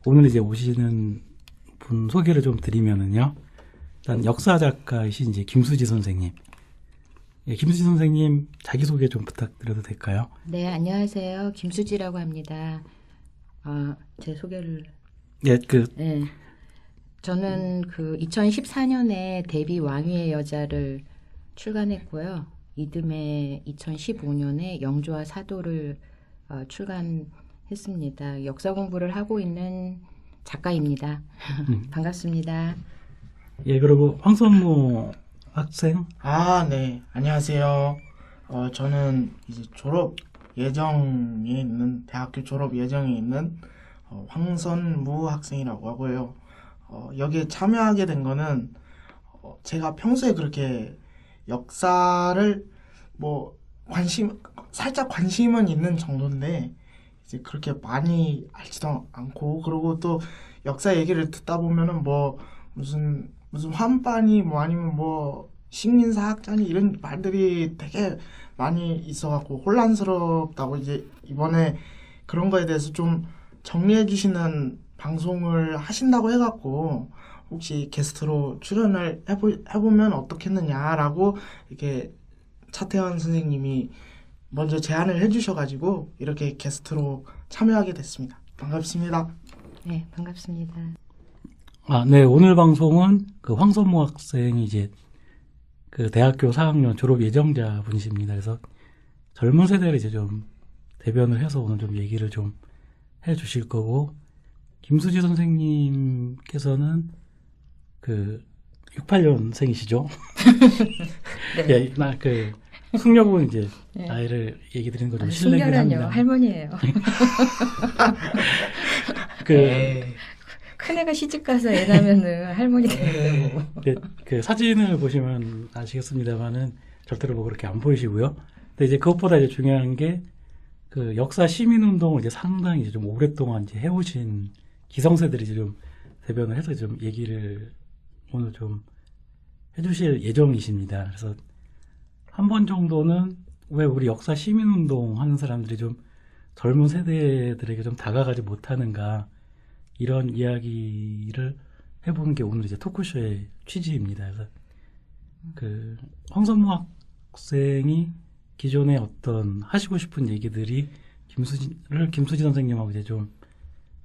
오늘 이제 오시는 분 소개를 좀 드리면은요. 일단 역사 작가이신 이제 김수지 선생님. 예, 김수지 선생님 자기소개 좀 부탁드려도 될까요? 네, 안녕하세요. 김수지라고 합니다. 제 소개를. 예, 네. 저는 2014년에 데뷔 왕위의 여자를 출간했고요. 이듬해 2015년에 영조와 사도를 출간했습니다. 역사 공부를 하고 있는 작가입니다. 반갑습니다. 예, 그리고 황선모 학생. 네. 안녕하세요. 저는 이제 대학교 졸업 예정에 있는 황선무 학생이라고 하고요. 여기에 참여하게 된 거는 제가 평소에 그렇게 역사를 살짝 관심은 있는 정도인데 이제 그렇게 많이 알지도 않고, 그리고 또 역사 얘기를 듣다 보면은 무슨 환빠니 아니면 식민사학자니 이런 말들이 되게 많이 있어갖고 혼란스럽다고, 이제 이번에 그런 거에 대해서 좀 정리해 주시는 방송을 하신다고 해갖고 혹시 게스트로 출연을 해보면 어떻겠느냐라고 이렇게 차태현 선생님이 먼저 제안을 해주셔가지고 이렇게 게스트로 참여하게 됐습니다. 반갑습니다. 네, 반갑습니다. 네, 오늘 방송은 황선모 학생이 이제 대학교 4학년 졸업 예정자 분이십니다. 그래서 젊은 세대를 이제 좀 대변을 해서 오늘 좀 얘기를 좀 해 주실 거고, 김수지 선생님께서는 68년생이시죠? 네. 예, 숙녀분 이제 네. 나이를 얘기 드리는 거 좀 실례긴 숙녀라뇨. 합니다. 할머니예요. 네. 큰애가 시집가서 애 낳으면은 할머니 되는 거고. 네, 사진을 보시면 아시겠습니다만은 절대로 그렇게 안 보이시고요. 근데 이제 그것보다 이제 중요한 게 역사 시민운동을 이제 상당히 이제 좀 오랫동안 이제 해오신 기성세들이 이제 좀 대변을 해서 좀 얘기를 오늘 좀 해주실 예정이십니다. 그래서 한 번 정도는 왜 우리 역사 시민운동 하는 사람들이 좀 젊은 세대들에게 좀 다가가지 못하는가, 이런 이야기를 해보는 게 오늘 이제 토크쇼의 취지입니다. 그래서 황선모 학생이 기존에 어떤 하시고 싶은 얘기들이 김수지 선생님하고 이제 좀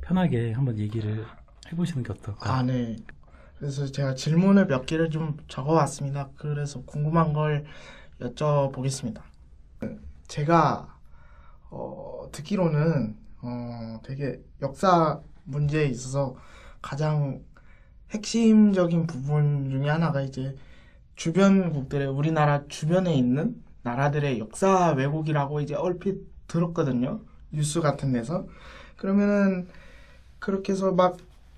편하게 한번 얘기를 해보시는 게 어떨까? 네. 그래서 제가 질문을 몇 개를 좀 적어왔습니다. 그래서 궁금한 걸 여쭤보겠습니다. 제가 듣기로는 되게 역사 문제에 있어서 가장 핵심적인 부분 중에 하나가 이제 주변국들의, 우리나라 주변에 있는 나라들의 역사 왜곡이라고 이제 얼핏 들었거든요. 뉴스 같은 데서. 그러면은 그렇게 해서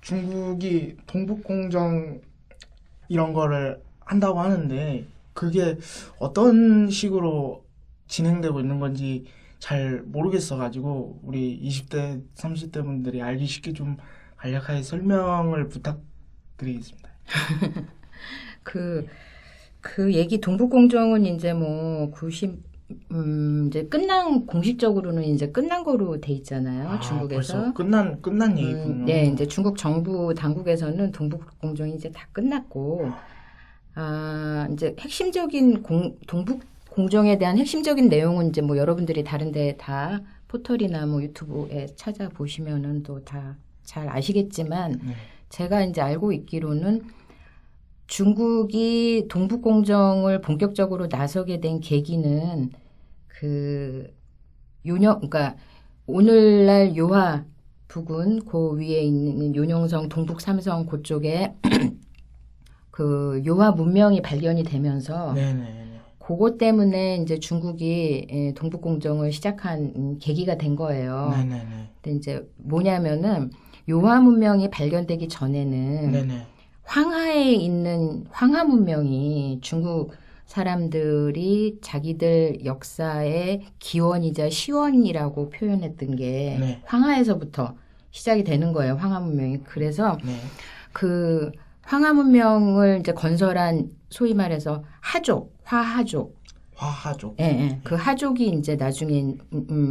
중국이 동북공정 이런 거를 한다고 하는데 그게 어떤 식으로 진행되고 있는 건지 잘 모르겠어가지고 우리 20대, 30대 분들이 알기 쉽게 좀 간략하게 설명을 부탁드리겠습니다. 그 얘기 동북공정은 이제 이제 공식적으로는 이제 끝난 거로 돼 있잖아요. 중국에서. 벌써 끝난 얘기군요. 네, 이제 중국 정부 당국에서는 동북공정이 이제 다 끝났고, 이제 핵심적인 동북공정에 대한 핵심적인 내용은 이제 여러분들이 다른데 다 포털이나 유튜브에 찾아보시면은 또 다 잘 아시겠지만, 제가 이제 알고 있기로는 중국이 동북공정을 본격적으로 나서게 된 계기는 그러니까 오늘날 요하 부근 위에 있는 요녕성 동북 삼성 그쪽에 요하 문명이 발견이 되면서 그것 때문에 이제 중국이 동북공정을 시작한 계기가 된 거예요. 근데 이제 뭐냐면은 요하 문명이 발견되기 전에는 황하에 있는 황하 문명이 중국 사람들이 자기들 역사의 기원이자 시원이라고 표현했던 게 황하에서부터 시작이 되는 거예요. 황하 문명이. 그래서 황하 문명을 이제 건설한 소위 말해서 화하족 화하족. 예, 예. 그 하족이 이제 나중에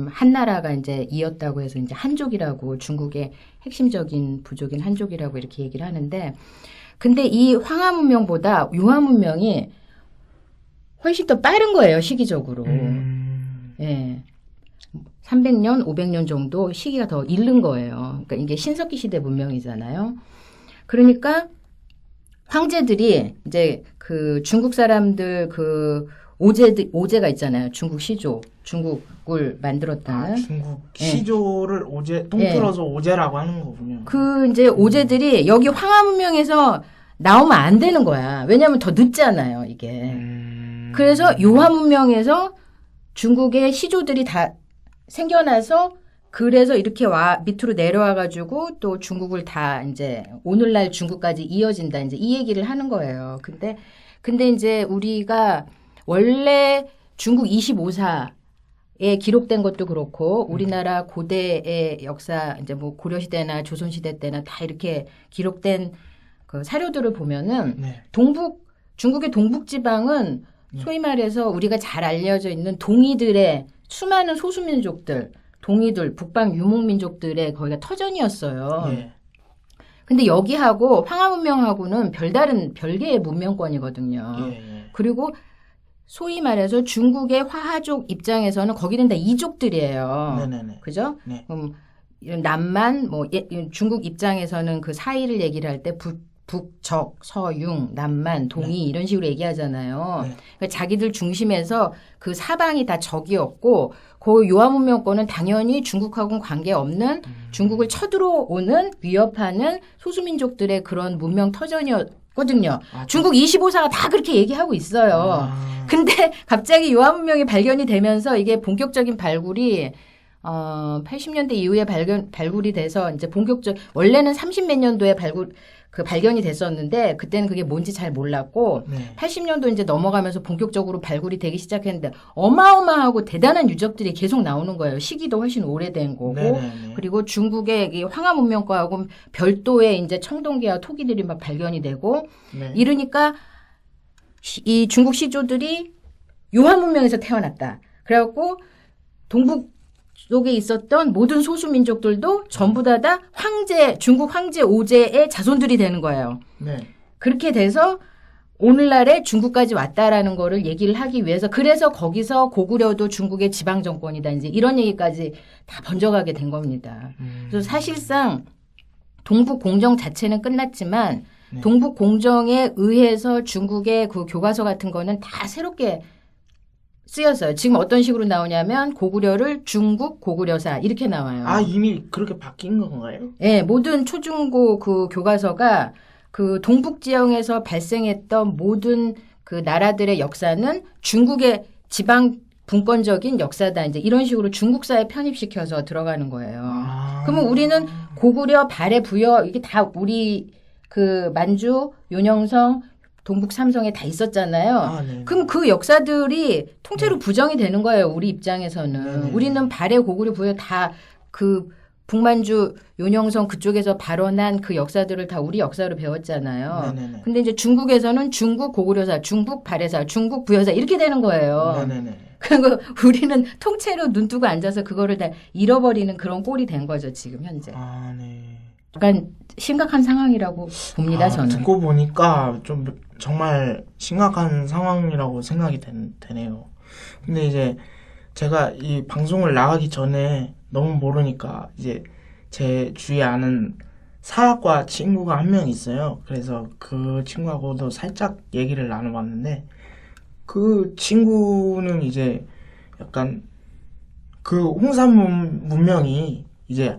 한나라가 이제 이었다고 해서 이제 한족이라고 중국의 핵심적인 부족인 한족이라고 이렇게 얘기를 하는데, 근데 이 황하 문명보다 유화 문명이 훨씬 더 빠른 거예요, 시기적으로. 예. 300년, 500년 정도 시기가 더 잃는 거예요. 그러니까 이게 신석기 시대 문명이잖아요. 그러니까 황제들이 이제 그 중국 사람들 그 오제가 있잖아요. 중국 시조, 중국을 만들었다는. 중국 예. 시조를 오제 통틀어서 오제라고 하는 거군요. 그 이제 오제들이 여기 황하 문명에서 나오면 안 되는 거야. 왜냐하면 더 늦잖아요, 이게. 그래서 요하 문명에서 중국의 시조들이 다 생겨나서 그래서 이렇게 밑으로 내려와 가지고 또 중국을 다 이제 오늘날 중국까지 이어진다. 이제 이 얘기를 하는 거예요. 근데 이제 우리가 원래 중국 25사에 기록된 것도 그렇고 우리나라 고대의 역사 이제 뭐 고려 시대나 조선 시대 때나 다 이렇게 기록된 그 사료들을 보면은 네. 중국의 동북 지방은 소위 말해서 우리가 잘 알려져 있는 동이들의 수많은 소수민족들, 동이들, 북방 유목민족들의 거기가 터전이었어요. 네. 근데 여기하고 황하 문명하고는 별개의 문명권이거든요. 예. 그리고 소위 말해서 중국의 화하족 입장에서는 거기는 다 이족들이에요. 네네네. 그죠? 네. 남만 중국 입장에서는 그 사이를 얘기를 할 때 북적, 서융, 남만, 동이 이런 식으로 얘기하잖아요. 네. 그러니까 자기들 중심에서 그 사방이 다 적이었고 그 요하 문명권은 당연히 중국하고는 관계없는 중국을 쳐들어오는 위협하는 소수민족들의 그런 문명 터전이었거든요. 중국 25사가 다 그렇게 얘기하고 있어요. 근데 갑자기 요하 문명이 발견이 되면서 이게 본격적인 발굴이 80년대 이후에 발굴이 돼서 이제 원래는 30몇 년도에 발견이 됐었는데 그때는 그게 뭔지 잘 몰랐고 네. 80년도 이제 넘어가면서 본격적으로 발굴이 되기 시작했는데 어마어마하고 대단한 유적들이 계속 나오는 거예요. 시기도 훨씬 오래된 거고 네네네. 그리고 중국의 이 황하 문명과하고 별도의 이제 청동기와 토기들이 막 발견이 되고 네. 이러니까 이 중국 시조들이 요하 문명에서 태어났다. 그래갖고 동북 속에 있었던 모든 소수민족들도 전부 다 중국 황제 오제의 자손들이 되는 거예요. 네. 그렇게 돼서 오늘날에 중국까지 왔다라는 거를 얘기를 하기 위해서 그래서 거기서 고구려도 중국의 지방 정권이다. 이제 이런 얘기까지 다 번져가게 된 겁니다. 그래서 사실상 동북 공정 자체는 끝났지만 네. 동북 공정에 의해서 중국의 그 교과서 같은 거는 다 새롭게 쓰였어요. 지금 어떤 식으로 나오냐면 고구려를 중국 고구려사 이렇게 나와요. 이미 그렇게 바뀐 건가요? 네, 모든 초중고 그 교과서가 그 동북 지형에서 발생했던 모든 그 나라들의 역사는 중국의 지방 분권적인 역사다. 이제 이런 식으로 중국사에 편입시켜서 들어가는 거예요. 그러면 우리는 고구려, 발해, 부여 이게 다 우리 그 만주, 윤영성, 동북 삼성에 다 있었잖아요. 네. 그럼 그 역사들이 통째로 부정이 되는 거예요. 우리 입장에서는. 네네. 우리는 발해, 고구려, 부여 다 그 북만주, 윤영성 그쪽에서 발원한 그 역사들을 다 우리 역사로 배웠잖아요. 네네네. 근데 이제 중국에서는 중국 고구려사, 중국 발해사, 중국 부여사 이렇게 되는 거예요. 네네네. 그리고 우리는 통째로 눈 뜨고 앉아서 그거를 다 잃어버리는 그런 꼴이 된 거죠. 지금 현재. 네. 약간 심각한 상황이라고 봅니다. 저는. 듣고 보니까 좀 정말 심각한 상황이라고 생각이 되네요. 근데 이제 제가 이 방송을 나가기 전에 너무 모르니까 이제 제 주위에 아는 사학과 친구가 한 명 있어요. 그래서 그 친구하고도 살짝 얘기를 나눠봤는데 그 친구는 이제 약간 그 홍산 문명이 이제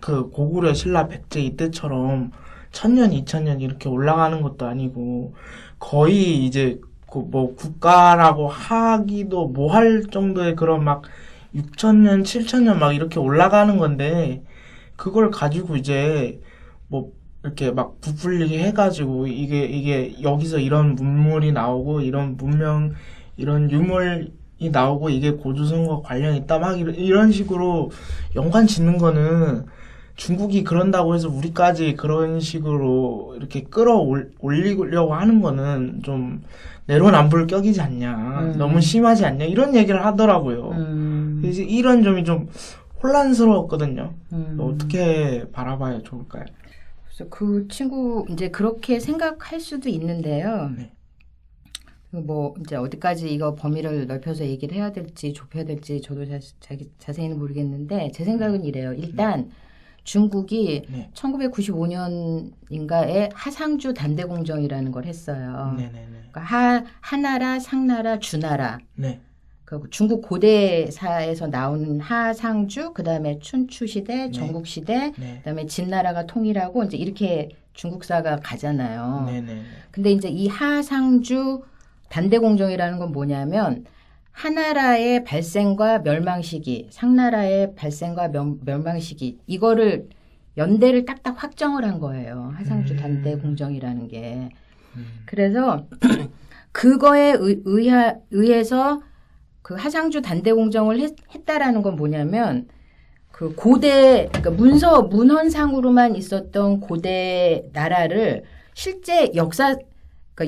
그 고구려 신라 백제 이때처럼 1000년, 2000년 이렇게 올라가는 것도 아니고 거의 이제 그 뭐 국가라고 하기도 뭐할 정도의 그런 막 6000년, 7000년 막 이렇게 올라가는 건데 그걸 가지고 이제 뭐 이렇게 막 부풀리게 해가지고 이게 여기서 이런 문물이 나오고 이런 문명, 이런 유물이 나오고 이게 고조선과 관련이 있다 막 이런 식으로 연관 짓는 거는 중국이 그런다고 해서 우리까지 그런 식으로 이렇게 끌어올리려고 하는 거는 좀 내로남불 격이지 않냐. 너무 심하지 않냐. 이런 얘기를 하더라고요. 그래서 이런 점이 좀 혼란스러웠거든요. 어떻게 바라봐야 좋을까요? 그래서 그 친구 이제 그렇게 생각할 수도 있는데요. 네. 뭐 이제 어디까지 이거 범위를 넓혀서 얘기를 해야 될지 좁혀야 될지 저도 자세히는 모르겠는데 제 생각은 이래요. 일단 중국이 네. 1995년인가에 하상주 단대공정이라는 걸 했어요. 네네네. 그러니까 하나라, 상나라, 주나라. 네. 그 중국 고대사에서 나오는 하상주, 그다음에 춘추 시대, 전국 시대, 네. 그다음에 진나라가 통일하고 이제 이렇게 중국사가 가잖아요. 네네. 근데 이제 이 하상주 단대공정이라는 건 뭐냐면 하나라의 발생과 멸망 시기, 상나라의 발생과 멸망 시기 이거를 연대를 딱딱 확정을 한 거예요. 하상주 단대공정이라는 게. 그래서 그거에 의해서 그 하상주 단대공정을 했다라는 건 뭐냐면 그 고대 그러니까 문헌상으로만 있었던 고대 나라를 실제 그러니까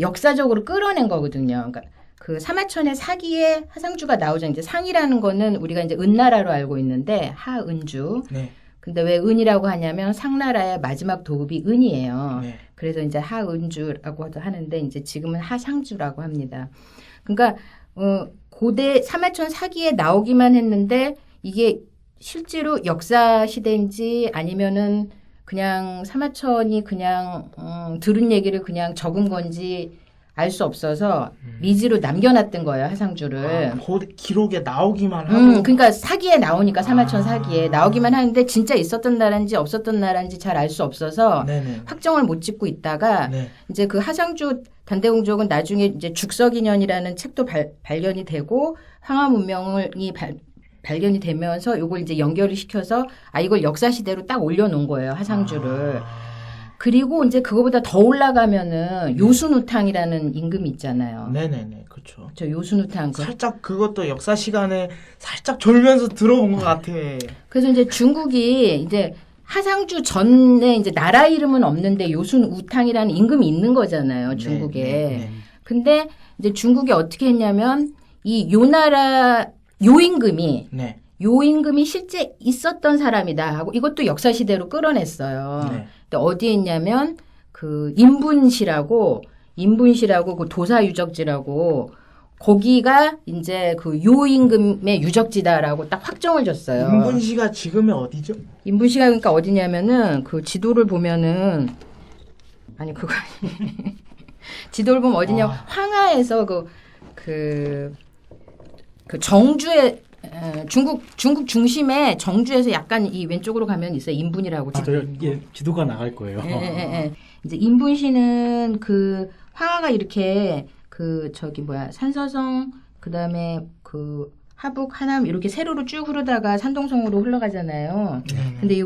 역사적으로 끌어낸 거거든요. 그러니까 그 사마천의 사기에 하상주가 나오죠. 이제 상이라는 거는 우리가 이제 은나라로 알고 있는데 하은주. 네. 근데 왜 은이라고 하냐면 상나라의 마지막 도읍이 은이에요. 네. 그래서 이제 하은주라고 하는데 이제 지금은 하상주라고 합니다. 그러니까 고대 사마천 사기에 나오기만 했는데 이게 실제로 역사 시대인지 아니면은 그냥 사마천이 그냥 들은 얘기를 그냥 적은 건지 알 수 없어서 미지로 남겨놨던 거예요, 하상주를. 기록에 나오기만 하고. 그러니까 사기에 나오니까 사마천 사기에 나오기만 하는데 진짜 있었던 나라인지 없었던 나라인지 잘 알 수 없어서 네네. 확정을 못 짓고 있다가 네. 이제 그 하상주 단대공정은 나중에 이제 죽석인연이라는 책도 발견이 되고 황하 문명이 발견이 되면서 요걸 이제 연결을 시켜서 이걸 역사 시대로 딱 올려놓은 거예요, 하상주를. 그리고 이제 그거보다 더 올라가면은 요순우탕이라는 임금이 있잖아요. 네네네, 그렇죠. 저 요순우탕. 살짝 그것도 역사 시간에 살짝 졸면서 들어본 것 같아. 그래서 이제 중국이 이제 하상주 전에 이제 나라 이름은 없는데 요순우탕이라는 임금이 있는 거잖아요, 중국에. 네. 근데 이제 중국이 어떻게 했냐면 이 요나라 요임금이 네. 요임금이 실제 있었던 사람이다 하고 이것도 역사 시대로 끌어냈어요. 네. 근데 어디에 있냐면 그 인분시라고 그 도사 유적지라고 거기가 이제 그 요임금의 유적지다라고 딱 확정을 줬어요. 인분시가 지금의 어디죠? 인분시가 그러니까 어디냐면은 그 지도를 보면은 아니 그거 지도를 보면 어디냐 황하에서 그 정주에 중국 중심에 정주에서 약간 이 왼쪽으로 가면 있어요. 인분이라고. 지도가 나갈 거예요. 예. 이제 인분시는 그 황하가 이렇게 그 산서성 그다음에 그 하북 하남 이렇게 세로로 쭉 흐르다가 산동성으로 흘러가잖아요. 근데 이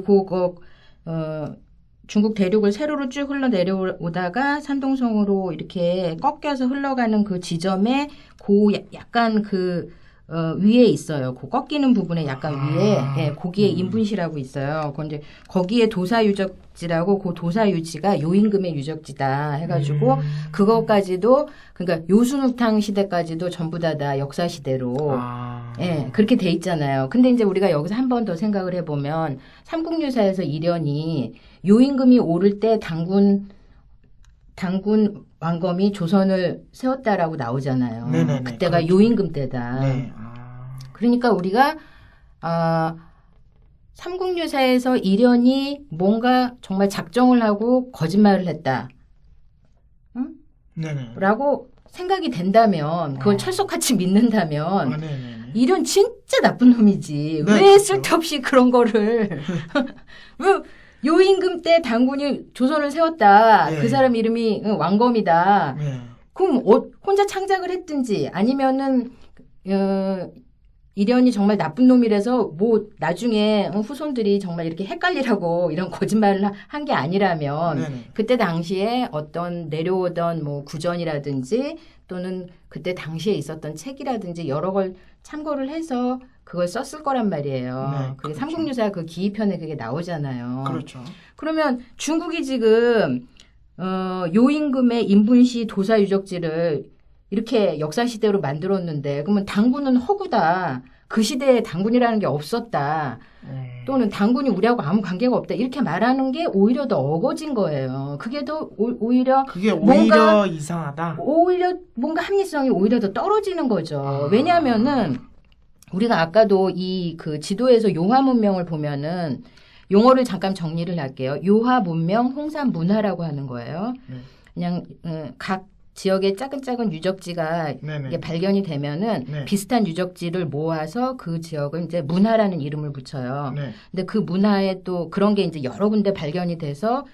중국 대륙을 세로로 쭉 흘러 내려오다가 산동성으로 이렇게 꺾여서 흘러가는 그 지점에 약간 위에 있어요. 그 꺾이는 부분에 약간 위에, 거기에 인분시라고 있어요. 근데 거기에 도사유적지라고 그 도사유지가 요임금의 유적지다 해가지고 그것까지도 그러니까 요순우탕 시대까지도 전부 다 역사 시대로 그렇게 돼 있잖아요. 근데 이제 우리가 여기서 한 번 더 생각을 해보면 삼국유사에서 일연이 요임금이 오를 때 당군 왕검이 조선을 세웠다라고 나오잖아요. 네네네, 그때가 그렇죠. 요임금 때다. 네. 그러니까 우리가 삼국유사에서 일연이 뭔가 정말 작정을 하고 거짓말을 했다. 응? 네네. 라고 생각이 된다면 그걸 철석같이 믿는다면 네네. 일연 진짜 나쁜 놈이지. 네, 왜 그렇죠. 쓸데없이 그런 거를 왜 요임금 때 당군이 조선을 세웠다. 네. 그 사람 이름이 왕검이다. 네. 그럼 혼자 창작을 했든지 아니면은 이련이 정말 나쁜 놈이라서 뭐 나중에 후손들이 정말 이렇게 헷갈리라고 이런 거짓말을 한 게 아니라면 네네. 그때 당시에 어떤 내려오던 뭐 구전이라든지 또는 그때 당시에 있었던 책이라든지 여러 걸 참고를 해서 그걸 썼을 거란 말이에요. 네, 그게 그렇죠. 삼국유사 그 기이편에 그게 나오잖아요. 그렇죠. 그러면 중국이 지금 요임금의 인분시 도사 유적지를 이렇게 역사 시대로 만들었는데 그러면 당군은 허구다. 그 시대에 당군이라는 게 없었다. 또는 당군이 우리하고 아무 관계가 없다. 이렇게 말하는 게 오히려 더 어거진 거예요. 그게 더 오히려 그게 오히려 뭔가- 이상하다. 오히려 뭔가 합리성이 오히려 더 떨어지는 거죠. 아. 왜냐하면은 우리가 아까도 이 그 지도에서 용화 문명을 보면은 용어를 잠깐 정리를 할게요. 요화 문명, 홍산 문화라고 하는 거예요. 네. 그냥 각 지역의 작은 유적지가 네네. 이게 발견이 되면은 네. 비슷한 유적지를 모아서 그 지역을 이제 문화라는 이름을 붙여요. 네. 근데 그 문화에 또 그런 게 이제 여러 군데 발견이 돼서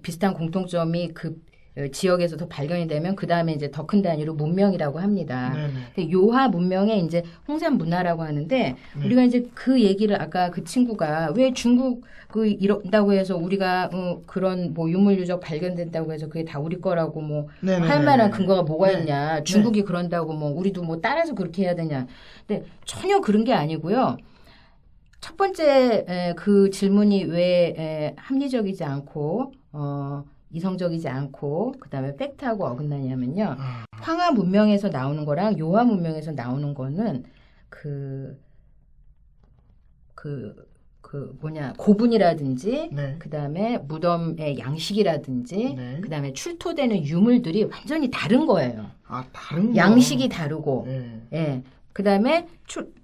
비슷한 공통점이 그 지역에서도 발견이 되면 그 다음에 이제 더 큰 단위로 문명이라고 합니다. 네네. 근데 요하 문명에 이제 홍산 문화라고 하는데 네. 우리가 이제 그 얘기를 아까 그 친구가 왜 중국 그 이런다고 해서 우리가 그런 뭐 유물 유적 발견된다고 해서 그게 다 우리 거라고 뭐 네네네. 할 만한 근거가 뭐가 네. 있냐. 중국이 그런다고 뭐 우리도 뭐 따라서 그렇게 해야 되냐. 근데 전혀 그런 게 아니고요. 첫 번째 그 질문이 왜 합리적이지 않고 이성적이지 않고 그다음에 팩트하고 어긋나냐면요. 아, 황하 문명에서 나오는 거랑 요하 문명에서 나오는 거는 고분이라든지 네. 그다음에 무덤의 양식이라든지 네. 그다음에 출토되는 유물들이 완전히 다른 거예요. 아, 다른 거. 양식이 다르고 네. 예. 그다음에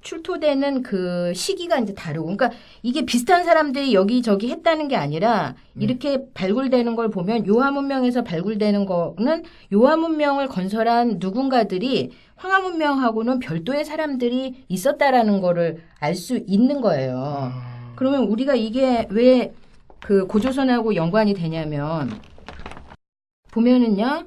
출토되는 그 시기가 이제 다르고, 그러니까 이게 비슷한 사람들이 여기저기 했다는 게 아니라 이렇게 발굴되는 걸 보면 요하 문명에서 발굴되는 거는 요하 문명을 건설한 누군가들이 황하 문명하고는 별도의 사람들이 있었다라는 거를 알 수 있는 거예요. 아, 그러면 우리가 이게 왜 그 고조선하고 연관이 되냐면 보면은요.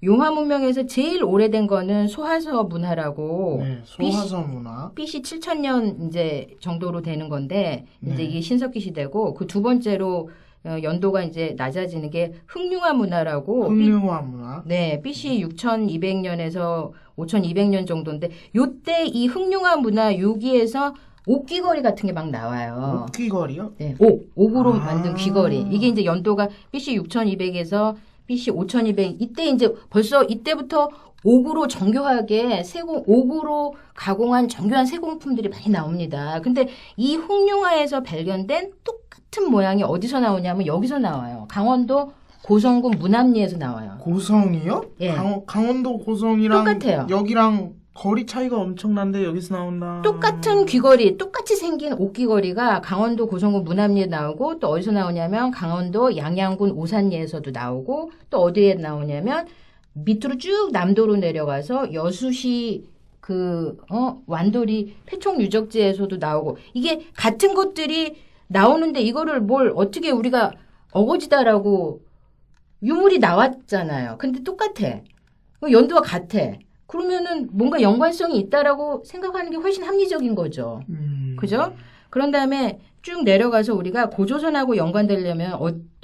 용화 문명에서 제일 오래된 거는 소화서 문화라고 네. 소화서 문화. BC 7000년 이제 정도로 되는 건데 이제 네. 이게 신석기 시대고 그 두 번째로 연도가 이제 낮아지는 게 흑융화 문화라고 흑룡화 문화. 네, BC 6200년에서 5200년 정도인데 요때 이 흑융화 문화 여기에서 옥귀거리 같은 게 막 나와요. 옥귀거리요? 네, 옥으로 아. 만든 귀걸이. 이게 이제 연도가 BC 6200에서 BC 5200 이때 이제 벌써 이때부터 옥으로 정교하게 옥으로 가공한 정교한 세공품들이 많이 나옵니다. 근데 이 흑룡화에서 발견된 똑같은 모양이 어디서 나오냐면 여기서 나와요. 강원도 고성군 문암리에서 나와요. 고성이요? 예. 강원도 고성이랑 똑같아요. 여기랑 거리 차이가 엄청난데 여기서 나온다. 똑같은 귀걸이, 똑같이 생긴 옥귀걸이가 강원도 고성군 문암리에 나오고 또 어디서 나오냐면 강원도 양양군 오산리에서도 나오고 또 어디에 나오냐면 밑으로 쭉 남도로 내려가서 여수시 완도리 패총 유적지에서도 나오고 이게 같은 것들이 나오는데 이거를 뭘 어떻게 우리가 어거지다라고 유물이 나왔잖아요. 근데 똑같아. 연도가 같아. 그러면은 뭔가 연관성이 있다라고 생각하는 게 훨씬 합리적인 거죠. 그죠? 그런 다음에 쭉 내려가서 우리가 고조선하고 연관되려면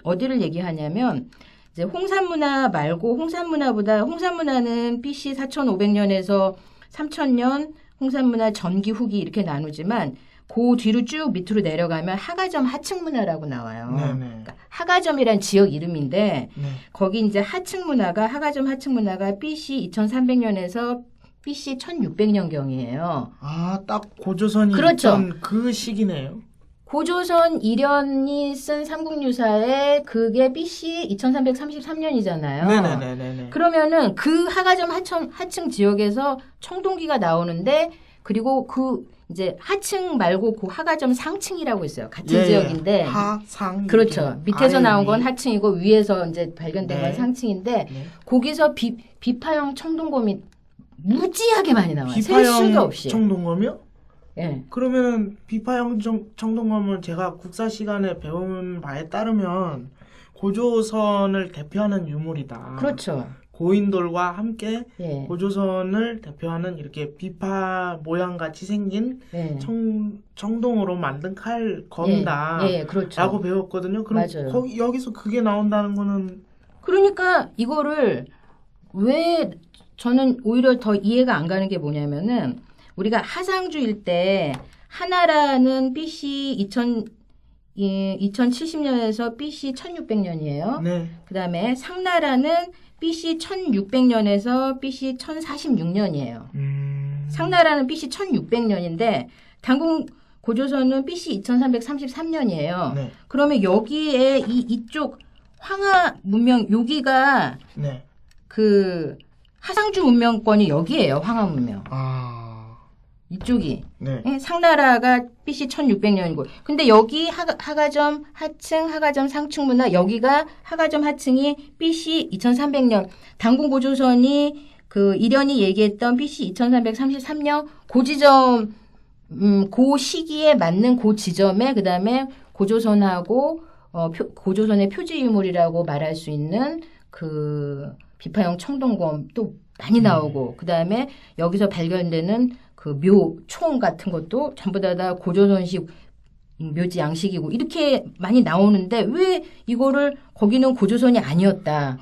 어디를 얘기하냐면 이제 홍산문화 말고 홍산문화는 BC 4500년에서 3000년 홍산문화 전기 후기 이렇게 나누지만 그 뒤로 쭉 밑으로 내려가면 하가점 하층문화라고 나와요. 네네. 그러니까 하가점이란 지역 이름인데 네. 거기 이제 하가점 하층문화가 BC 2300년에서 BC 1600년경이에요. 아, 딱 고조선이 그렇죠. 있던 그 시기네요. 고조선 이련이 쓴 삼국유사에 그게 BC 2333년이잖아요. 네네네네. 그러면은 그 하가점 하층 지역에서 청동기가 나오는데 그리고 그 이제 하층 말고 그 하가점 상층이라고 있어요. 같은 지역인데. 하상. 그렇죠. 밑에서 아래, 나온 위. 건 하층이고 위에서 이제 발견된 네. 건 상층인데 네. 거기서 비파형 청동검이 무지하게 많이 나와요. 셀 비파형 수가 없이. 청동검이요? 예. 그러면은 비파형 청동검을 제가 국사 시간에 배운 바에 따르면 고조선을 대표하는 유물이다. 그렇죠. 고인돌과 함께 예. 고조선을 대표하는 이렇게 비파 모양 같이 생긴 예. 청동으로 만든 칼 검다. 예, 그렇죠. 라고 배웠거든요. 그럼 맞아요. 여기서 그게 나온다는 거는 그러니까 이거를 왜 저는 오히려 더 이해가 안 가는 게 뭐냐면은 우리가 하상주일 때 하나라는 BC 2070년에서 BC 1600년이에요. 네. 그다음에 상나라는 BC 1600년에서 BC 1046년이에요. 상나라는 BC 1600년인데 당군 고조선은 BC 2333년이에요. 네. 그러면 여기에 이쪽 황하 문명 여기가 네. 그 하상주 문명권이 여기에요. 황하 문명. 이쪽이. 네. 예, 상나라가 BC 1600년이고. 근데 여기 하가점 하층, 하가점 상층 문화 여기가 하가점 하층이 BC 2300년. 당군 고조선이 그 이련이 얘기했던 BC 2333년 고지점 그 시기에 맞는 그 지점에 그다음에 고조선하고 고조선의 표지 유물이라고 말할 수 있는 그 비파형 청동검 또 많이 나오고 그다음에 여기서 발견되는 그 총 같은 것도 전부 다 고조선식 묘지 양식이고 이렇게 많이 나오는데 왜 이거를 거기는 고조선이 아니었다.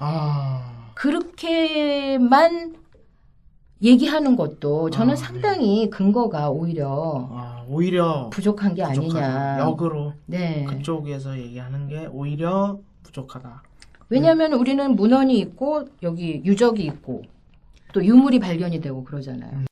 그렇게만 얘기하는 것도 저는 상당히 근거가 오히려 부족한 게 아니냐. 역으로 네. 그쪽에서 얘기하는 게 오히려 부족하다. 왜냐하면 우리는 문헌이 있고 여기 유적이 있고 또 유물이 발견이 되고 그러잖아요.